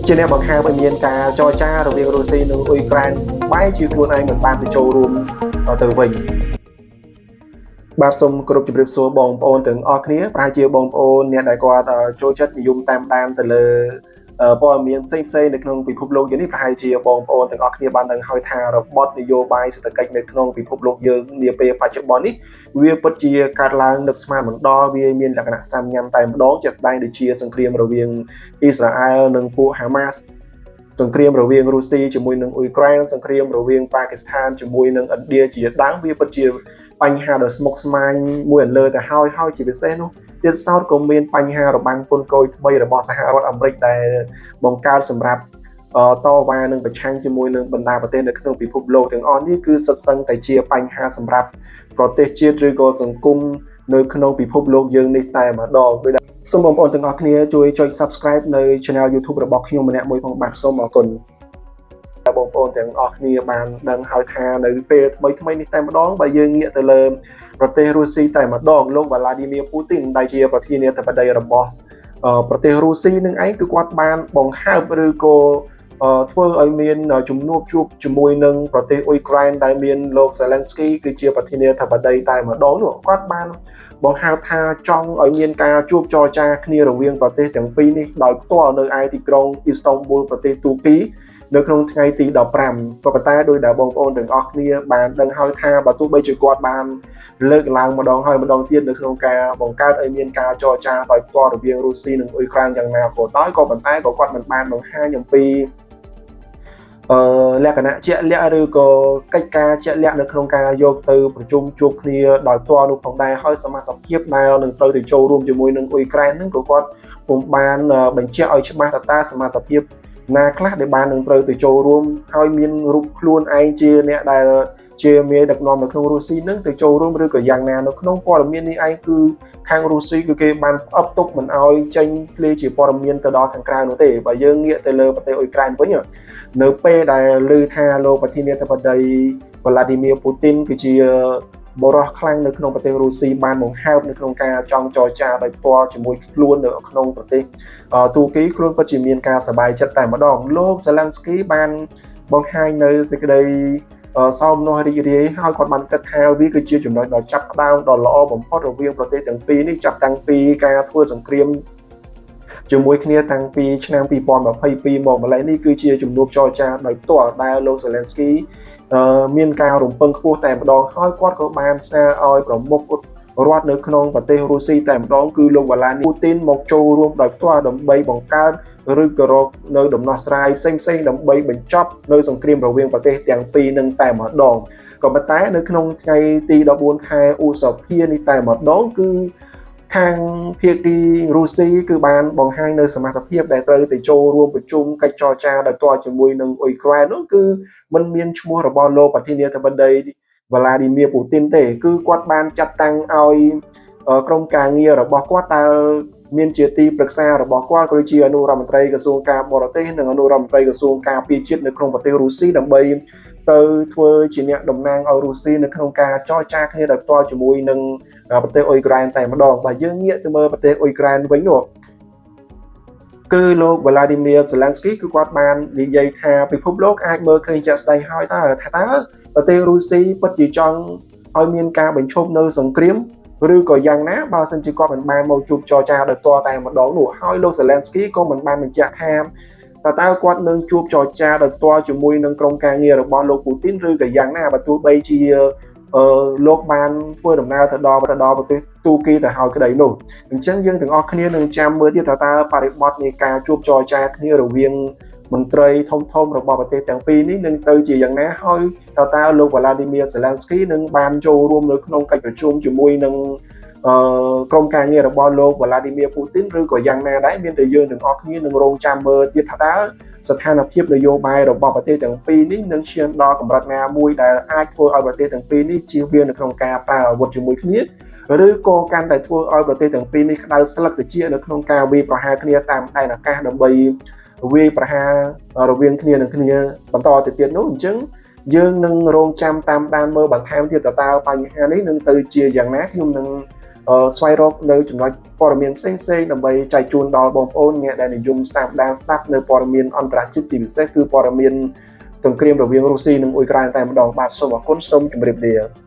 ជាអ្នកបង្ហាញឲ្យមានការចរចារវាងរុស្ស៊ីនិងអ៊ុយក្រែនបែរជាខ្លួនឯងមិនបានទៅចូលរួមទៅវិញបាទសូមគោរពជម្រាបសួរបងប្អូនទាំងអស់គ្នាប្រហែលជាបងប្អូនអ្នកដែលគាត់ចូលចិត្តនិយមតាមដានទៅលើព័ត៌មានផ្សេងៗនៅក្នុងពិភពលោកយើងនេះប្រហែលជាបងប្អូនទាំងអស់គ្នាបានដឹងហើយថារបបនយោបាយសេដ្ឋកិច្ចនៅក្នុងពិភពលោកយើងនាពេលបច្ចុប្បន្ននេះវាពិតជាកើតឡើងនឹកស្មានមិនដល់វាមានលក្ខណៈសាមញ្ញតែម្ដងជាក់ស្ដែងដូចជាសង្គ្រាមរវាងអ៊ីស្រាអែលនិងពួកហាម៉ាស់សង្គ្រាមរវាងរុស្ស៊ីជាមួយនឹងអ៊ុយក្រែនសង្គ្រាមរវាងប៉ាគីស្ថានជាមួយនឹងឥណ្ឌាជាដើមវាពិតជាបញ្ហាដ៏ស្មុគស្មាញមួយអន្លើទៅហើយជាពិសេសនោះទៀតសោតក៏មានបញ្ហារបាំងពន្ធគយថ្មីរបស់សហរដ្ឋអាមេរិកដែលបង្កើតសម្រាប់តវ៉ានឹងប្រឆាំងជាមួយនឹងបណ្ដាប្រទេសនៅក្នុងពិភពលោកទាំងអស់នេះគឺសិតសឹងតែជាបញ្ហាសម្រាប់ប្រទេសជាតិឬក៏សង្គមនៅក្នុងពិភពលោកយើងនេះតែម្ដងដោយសូមបងប្អូនទាំងអស់គ្នាជួយចុច Subscribe នៅ Channel YouTube របស់ខ្ញុំម្នាក់មួយផងបាទសូមអរគុណបងប្អូនទាំងអស់គ្នាបានដឹងហើយថានៅពេលថ្មីនេះតែម្ដងបើយើងងាកទៅលើប្រទេសរុស្ស៊ីតែម្ដងលោក Vladimir Putin ដែលជាប្រធានាធិបតីរបស់ប្រទេសរុស្ស៊ីនឹងឯងគឺគាត់បានបង្ហើបឬក៏ធ្វើឲ្យមានជំនួបជួបជាមួយនឹងប្រទេសអ៊ុយក្រែនដែលមានលោក Zelensky គឺជាប្រធានាធិបតីតែម្ដងនោះគាត់បានបង្ហើបថាចង់ឲ្យមានការជួបចរចាគ្នារវាងប្រទេសទាំងពីរនេះដោយផ្ទាល់នៅឯទីក្រុង Istanbul ប្រទេសទូគីនៅក្នុងថ្ងៃទី15ក៏ប៉ុន្តែដោយដែលបងប្អូនទាំងអស់គ្នាបានដឹងហើយថាបើទោះបីជាគាត់បានលើកឡើងម្ដងហើយម្ដងទៀតនៅក្នុងការបង្កើតឲ្យមានការចរចាដោយផ្ទាល់រវាងរុស្ស៊ីនិងអ៊ុយក្រែនយ៉ាងណាក៏ដោយក៏ប៉ុន្តែក៏គាត់មិនបានបង្ហាញអំពីលក្ខណៈជាក់លាក់ឬក៏កិច្ចការជាក់លាក់នៅក្នុងការយកទៅប្រជុំជួបគ្នាដោយផ្ទាល់នោះផងដែរហើយសមាជិកភាពដែលនឹងត្រូវទៅចូលរួមជាមួយនឹងអ៊ុយក្រែនហ្នឹងក៏គាត់ពុំបានបញ្ជាក់ឲ្យច្បាស់តើសមាជិកភាពណាខ្លះដែលបាននឹងត្រូវទៅចូលរួមហើយមានរូបខ្លួនឯងជាអ្នកដែលជាមេដឹកនាំនៅក្នុងរុស្ស៊ីនឹងទៅចូលរួមឬក៏យ៉ាងណានៅក្នុងព័ត៌មាននេះឯងគឺខាងរុស្ស៊ីគឺគេបានផ្អឹបទុកមិនឲ្យចេញធ្លាយជាព័ត៌មានទៅដល់ខាងក្រៅនោះទេបើយើងងាកទៅលើប្រទេសអ៊ុយក្រែនវិញនៅពេលដែលឮថាលោកប្រធានាធិបតី Vladimir Putin គឺជាបរិះខ្លាំងនៅក្នុងប្រទេសរុស្ស៊ីបានបង្ហើបនៅក្នុងការចង់ចរចាដោយផ្ទាល់ជាមួយខ្លួននៅក្នុងប្រទេសទូគីខ្លួនពិតជាមានការសប្បាយចិត្តតែម្ដងលោក Zelensky បានបង្ហាញនៅសេចក្តីសោមនស្សរីករាយហើយគាត់បានគិតថាវាគឺជាចំណុចដ៏ចាប់ផ្ដើមដ៏ល្អបំផុតរវាងប្រទេសទាំងពីរនេះចាប់តាំងពីការធ្វើសង្គ្រាមជាមួយគ្នាតាំងពីឆ្នាំ2022មកម្លេះនេះគឺជាជំនួបចរចាដោយផ្ទាល់ដែលលោក Zelensky មានការរំពឹងខ្ពស់តែម្ដងហើយគាត់ក៏បានស្នើឲ្យប្រមុខរដ្ឋនៅក្នុងប្រទេសរុស្ស៊ីតែម្ដងគឺលោក Vladimir Putin មកចូលរួមដោយផ្ទាល់ដើម្បីបង្កើតឬក៏រកនៅដំណោះស្រាយផ្សេងៗដើម្បីបញ្ចប់នៅសង្គ្រាមរវាងប្រទេសទាំងពីរនឹងតែម្ដងក៏ប៉ុន្តែនៅក្នុងថ្ងៃទី14ខែឧសភានេះតែម្ដងគឺខាងភាគីរុស្ស៊ីគឺបានបង្ហាញនៅសមាជិកភាពដែលត្រូវទៅចូលរួមប្រជុំកិច្ចចរចាដោយផ្ទាល់ជាមួយនឹងអ៊ុយក្រែននោះគឺมันមានឈ្មោះរបស់លោកប្រធានាធិបតី Vladimir Putin ទេគឺគាត់បានចាត់តាំងឲ្យក្រុមការងាររបស់គាត់ដែលមានជាទីប្រឹក្សារបស់គាត់គឺជាអនុរដ្ឋមន្ត្រីក្រសួងការបរទេសនិងអនុរដ្ឋមន្ត្រីក្រសួងការពារជាតិនៅក្នុងប្រទេសរុស្ស៊ីដើម្បីទៅធ្វើជាអ្នកតំណាងឲ្យរុស្ស៊ីនៅក្នុងការចរចាគ្នាដោយផ្ទាល់ជាមួយនឹងប្រទេសអ៊ុយក្រែនតែម្ដងបើយើងងាកទៅមើលប្រទេសអ៊ុយក្រែនវិញនោះគឺលោក Vladimir Zelensky គឺគាត់បាននិយាយថាពិភពលោកអាចមើលឃើញជាក់ស្ដែងហើយតើប្រទេសរុស្ស៊ីពិតជាចង់ឲ្យមានការបញ្ឈប់នៅសង្គ្រាមឬក៏យ៉ាងណាបើសិនជាគាត់មិនបានមកជួបចរចាដោយផ្ទាល់តែម្ដងនោះហើយលោក Zelensky ក៏មិនបានបញ្ជាក់ថាតើគាត់នឹងជួបចរចាដោយផ្ទាល់ជាមួយនឹងក្រុមការងាររបស់លោក Putin ឬក៏យ៉ាងណាបើទោះបីជាលោកបានធ្វើដំណើរទៅដល់ប្រទេសទូគីទៅហើយក្តីនោះអញ្ចឹងយើងទាំងអស់គ្នានឹងចាំមើលទៀតតើបរិបទនៃការជួបចរចាគ្នារវាងមន្ត្រីធំរបស់ប្រទេសទាំងពីរនេះនឹងទៅជាយ៉ាងណាហើយតើលោក Vladimir Zelensky នឹងបានចូលរួមនៅក្នុងកិច្ចប្រជុំជាមួយនឹងក្រុមការងាររបស់លោក Vladimir Putin ឬក៏យ៉ាងណាដែរមានតែយើងទាំងអស់គ្នានឹងរងចាំមើលទៀតថាតើស្ថានភាពនយោបាយរបស់ប្រទេសទាំងពីរនេះនឹងឈានដល់កម្រិតណាមួយដែលអាចធ្វើឲ្យប្រទេសទាំងពីរនេះជៀសវាងនៅក្នុងការប្រើអាវុធជាមួយគ្នាឬក៏កាន់តែធ្វើឲ្យប្រទេសទាំងពីរនេះក្តៅស្លឹកត្រចៀកនៅក្នុងការវាយប្រហារគ្នាតាមដែនអាកាសដើម្បីវាយប្រហាររវាងគ្នានឹងគ្នាបន្តទៅទៀតនោះអញ្ចឹងយើងនឹងរងចាំតាមដានមើលបន្ថែមទៀតតើបញ្ហានេះនឹងទៅជាយ៉ាងណាខ្ញុំនឹង ស្វែងរកនៅចំណុចព័ត៌មានផ្សេងៗដើម្បីចែកជូនដល់បងប្អូនអ្នកដែលនិយមស្ដាប់នៅព័ត៌មានអន្តរជាតិជាពិសេសគឺព័ត៌មានសង្គ្រាមរវាងរុស្ស៊ីនិងអ៊ុយក្រែនតែម្ដងបាទសូមអរគុណសូមជម្រាបលា